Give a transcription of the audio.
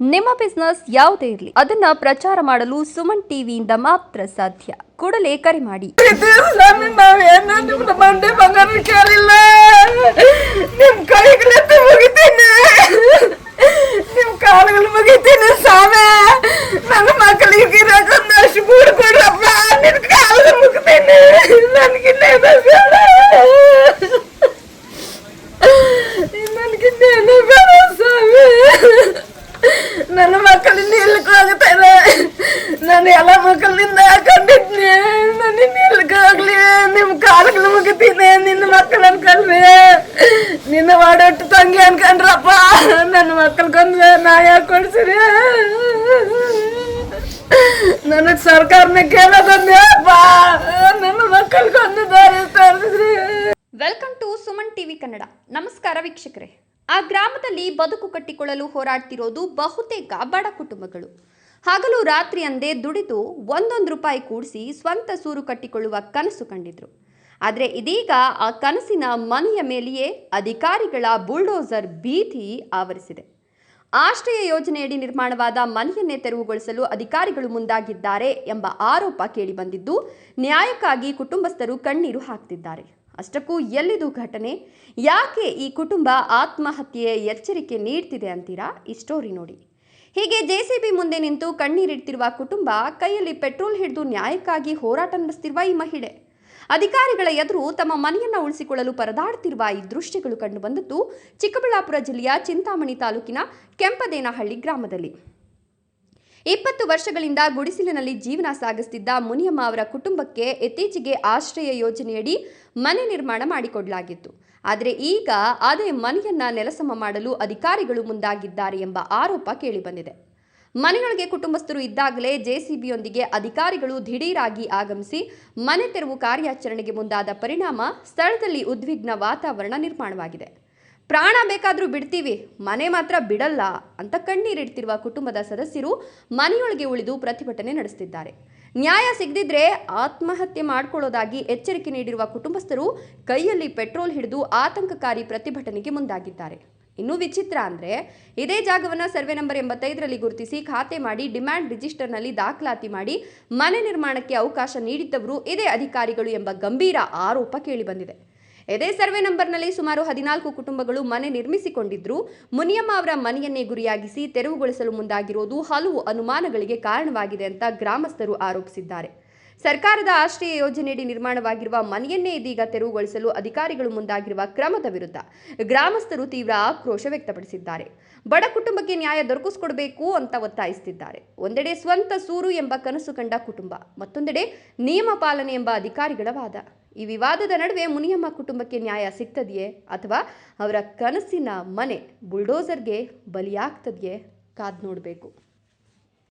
ನಿಮ್ಮ ಬಿಸ್ನೆಸ್ ಯಾವುದೇ ಇರಲಿ ಅದನ್ನ ಪ್ರಚಾರ ಮಾಡಲು ಸುಮನ್ ಟಿವಿಯಿಂದ ಮಾತ್ರ ಸಾಧ್ಯ. ಕೂಡಲೇ ಕರೆ ಮಾಡಿ. ಮಂಡಿ ಬಂಗಾರ ಕೇಳಿಲ್ಲ, ನಿಮ್ ಕೈಗಳತ್ತೆ ಮುಗಿತೀನಿ, ನಿಮ್ ಕಾಲುಗಳು ಮುಗಿತೀನಿ ಸಾಮೆ. ನನ್ನ ಮಕ್ಕಳಿಗೆ ಅಷ್ಟು ಗೂಡು ಕೊಡ್ರಪ್ಪ, ನಿನ್ ಕಾಲು ಮುಗಿತೀನಿ. ನನ್ಗಿನ್ನೇನು ಬೇಡ, ನನ್ಗಿನ್ನೇನು ಬೇಡ ಸಾಮೆ. ನನ್ನ ಮಕ್ಕಳಿಂದ ಇಲ್ಲಕ್ಕೆ ಹೋಗ್ತಾರೆ, ನಾನು ಎಲ್ಲ ಮಕ್ಕಳಿಂದ ಹಾಕೊಂಡಿದ್ನಿ. ನನ್ನ ಇಲ್ಲಕ್ಕೆ ಹೋಗ್ಲಿ, ನಿಮ್ಮ ಕಾಲಗಳು ಮುಗಿತೀನಿ. ನಿನ್ನ ಮಕ್ಕಳು ಅನ್ಕಲ್ವಿ, ನಿನ್ನ ವಾಡೊಟ್ಟು ತಂಗಿ ಅನ್ಕೊಂಡ್ರಪ್ಪ. ನನ್ನ ಮಕ್ಕಳಿಗೊಂದು ನಾಯ ಕೊಡ್ಸಿರಿ, ನನಗೆ ಸರ್ಕಾರನ ಕೇಳೋದಪ್ಪ. ನನ್ನ ಮಕ್ಕಳಿಗೊಂದು ದಾರಿ ತೋರಿಸ್ರಿ. Welcome to Suman TV Kannada. ನಮಸ್ಕಾರ ವೀಕ್ಷಕರೇ. ಆ ಗ್ರಾಮದಲ್ಲಿ ಬದುಕು ಕಟ್ಟಿಕೊಳ್ಳಲು ಹೋರಾಡ್ತಿರೋದು ಬಹುತೇಕ ಬಡ ಕುಟುಂಬಗಳು. ಹಗಲು ರಾತ್ರಿ ಅಂದೇ ದುಡಿದು ಒಂದೊಂದು ರೂಪಾಯಿ ಕೂಡಿಸಿ ಸ್ವಂತ ಸೂರು ಕಟ್ಟಿಕೊಳ್ಳುವ ಕನಸು ಕಂಡಿದ್ರು. ಆದರೆ ಇದೀಗ ಆ ಕನಸಿನ ಮನೆಯ ಮೇಲೆಯೇ ಅಧಿಕಾರಿಗಳ ಬುಲ್ಡೋಸರ್ ಭೀತಿ ಆವರಿಸಿದೆ. ಆಶ್ರಯ ಯೋಜನೆಯಡಿ ನಿರ್ಮಾಣವಾದ ಮನೆಯನ್ನೇ ತೆರವುಗೊಳಿಸಲು ಅಧಿಕಾರಿಗಳು ಮುಂದಾಗಿದ್ದಾರೆ ಎಂಬ ಆರೋಪ ಕೇಳಿಬಂದಿದ್ದು, ನ್ಯಾಯಕ್ಕಾಗಿ ಕುಟುಂಬಸ್ಥರು ಕಣ್ಣೀರು ಹಾಕ್ತಿದ್ದಾರೆ. ಅಷ್ಟಕ್ಕೂ ಎಲ್ಲಿದು ಘಟನೆ? ಯಾಕೆ ಈ ಕುಟುಂಬ ಆತ್ಮಹತ್ಯೆಯ ಎಚ್ಚರಿಕೆ ನೀಡ್ತಿದೆ ಅಂತೀರಾ? ಈ ಸ್ಟೋರಿ ನೋಡಿ. ಹೀಗೆ ಜೆಸಿಬಿ ಮುಂದೆ ನಿಂತು ಕಣ್ಣೀರಿಡ್ತಿರುವ ಕುಟುಂಬ, ಕೈಯಲ್ಲಿ ಪೆಟ್ರೋಲ್ ಹಿಡಿದು ನ್ಯಾಯಕ್ಕಾಗಿ ಹೋರಾಟ ನಡೆಸ್ತಿರುವ ಈ ಮಹಿಳೆ, ಅಧಿಕಾರಿಗಳ ಎದುರು ತಮ್ಮ ಮನೆಯನ್ನ ಉಳಿಸಿಕೊಳ್ಳಲು ಪರದಾಡ್ತಿರುವ ಈ ದೃಶ್ಯಗಳು ಕಂಡುಬಂದದ್ದು ಚಿಕ್ಕಬಳ್ಳಾಪುರ ಜಿಲ್ಲೆಯ ಚಿಂತಾಮಣಿ ತಾಲೂಕಿನ ಕೆಂಪದೇನಹಳ್ಳಿ ಗ್ರಾಮದಲ್ಲಿ. 20 ವರ್ಷಗಳಿಂದ ಗುಡಿಸಿಲಿನಲ್ಲಿ ಜೀವನ ಸಾಗಿಸುತ್ತಿದ್ದ ಮುನಿಯಮ್ಮ ಅವರ ಕುಟುಂಬಕ್ಕೆ ಇತ್ತೀಚೆಗೆ ಆಶ್ರಯ ಯೋಜನೆಯಡಿ ಮನೆ ನಿರ್ಮಾಣ ಮಾಡಿಕೊಡಲಾಗಿತ್ತು. ಆದರೆ ಈಗ ಅದೇ ಮನೆಯನ್ನ ನೆಲಸಮ ಮಾಡಲು ಅಧಿಕಾರಿಗಳು ಮುಂದಾಗಿದ್ದಾರೆ ಎಂಬ ಆರೋಪ ಕೇಳಿಬಂದಿದೆ. ಮನೆಯೊಳಗೆ ಕುಟುಂಬಸ್ಥರು ಇದ್ದಾಗಲೇ ಜೆಸಿಬಿಯೊಂದಿಗೆ ಅಧಿಕಾರಿಗಳು ದಿಢೀರಾಗಿ ಆಗಮಿಸಿ ಮನೆ ತೆರವು ಕಾರ್ಯಾಚರಣೆಗೆ ಮುಂದಾದ ಪರಿಣಾಮ ಸ್ಥಳದಲ್ಲಿ ಉದ್ವಿಗ್ನ ವಾತಾವರಣ ನಿರ್ಮಾಣವಾಗಿದೆ. ಪ್ರಾಣ ಬೇಕಾದರೂ ಬಿಡ್ತೀವಿ, ಮನೆ ಮಾತ್ರ ಬಿಡಲ್ಲ ಅಂತ ಕಣ್ಣೀರಿಡ್ತಿರುವ ಕುಟುಂಬದ ಸದಸ್ಯರು ಮನೆಯೊಳಗೆ ಉಳಿದು ಪ್ರತಿಭಟನೆ ನಡೆಸುತ್ತಿದ್ದಾರೆ. ನ್ಯಾಯ ಸಿಗದಿದ್ರೆ ಆತ್ಮಹತ್ಯೆ ಮಾಡಿಕೊಳ್ಳೋದಾಗಿ ಎಚ್ಚರಿಕೆ ನೀಡಿರುವ ಕುಟುಂಬಸ್ಥರು ಕೈಯಲ್ಲಿ ಪೆಟ್ರೋಲ್ ಹಿಡಿದು ಆತಂಕಕಾರಿ ಪ್ರತಿಭಟನೆಗೆ ಮುಂದಾಗಿದ್ದಾರೆ. ಇನ್ನೂ ವಿಚಿತ್ರ ಅಂದರೆ, ಇದೇ ಜಾಗವನ್ನು ಸರ್ವೆ ನಂಬರ್ 85ರಲ್ಲಿ ಗುರುತಿಸಿ ಖಾತೆ ಮಾಡಿ ಡಿಮ್ಯಾಂಡ್ ರಿಜಿಸ್ಟರ್ನಲ್ಲಿ ದಾಖಲಾತಿ ಮಾಡಿ ಮನೆ ನಿರ್ಮಾಣಕ್ಕೆ ಅವಕಾಶ ನೀಡಿದ್ದವರು ಇದೇ ಅಧಿಕಾರಿಗಳು ಎಂಬ ಗಂಭೀರ ಆರೋಪ ಕೇಳಿಬಂದಿದೆ. ಇದೇ ಸರ್ವೆ ನಂಬರ್ನಲ್ಲಿ ಸುಮಾರು 14 ಕುಟುಂಬಗಳು ಮನೆ ನಿರ್ಮಿಸಿಕೊಂಡಿದ್ರು. ಮುನಿಯಮ್ಮ ಅವರ ಮನೆಯನ್ನೇ ಗುರಿಯಾಗಿಸಿ ತೆರವುಗೊಳಿಸಲು ಮುಂದಾಗಿರೋದು ಹಲವು ಅನುಮಾನಗಳಿಗೆ ಕಾರಣವಾಗಿದೆ ಅಂತ ಗ್ರಾಮಸ್ಥರು ಆರೋಪಿಸಿದ್ದಾರೆ. ಸರ್ಕಾರದ ಆಶ್ರಯ ಯೋಜನೆಯಡಿ ನಿರ್ಮಾಣವಾಗಿರುವ ಮನೆಯನ್ನೇ ಇದೀಗ ತೆರವುಗೊಳಿಸಲು ಅಧಿಕಾರಿಗಳು ಮುಂದಾಗಿರುವ ಕ್ರಮದ ವಿರುದ್ಧ ಗ್ರಾಮಸ್ಥರು ತೀವ್ರ ಆಕ್ರೋಶ ವ್ಯಕ್ತಪಡಿಸಿದ್ದಾರೆ. ಬಡ ಕುಟುಂಬಕ್ಕೆ ನ್ಯಾಯ ದೊರಕಿಸಿಕೊಡಬೇಕು ಅಂತ ಒತ್ತಾಯಿಸುತ್ತಿದ್ದಾರೆ. ಒಂದೆಡೆ ಸ್ವಂತ ಸೂರು ಎಂಬ ಕನಸು ಕಂಡ ಕುಟುಂಬ, ಮತ್ತೊಂದೆಡೆ ನಿಯಮ ಪಾಲನೆ ಎಂಬ ಅಧಿಕಾರಿಗಳ ವಾದ. ಈ ವಿವಾದದ ನಡುವೆ ಮುನಿಯಮ್ಮ ಕುಟುಂಬಕ್ಕೆ ನ್ಯಾಯ ಸಿಗ್ತದೆಯೇ ಅಥವಾ ಅವರ ಕನಸಿನ ಮನೆ ಬುಲ್ಡೋಸರ್ಗೆ ಬಲಿಯಾಗ್ತದೆಯೇ? ಕಾದು ನೋಡಬೇಕು.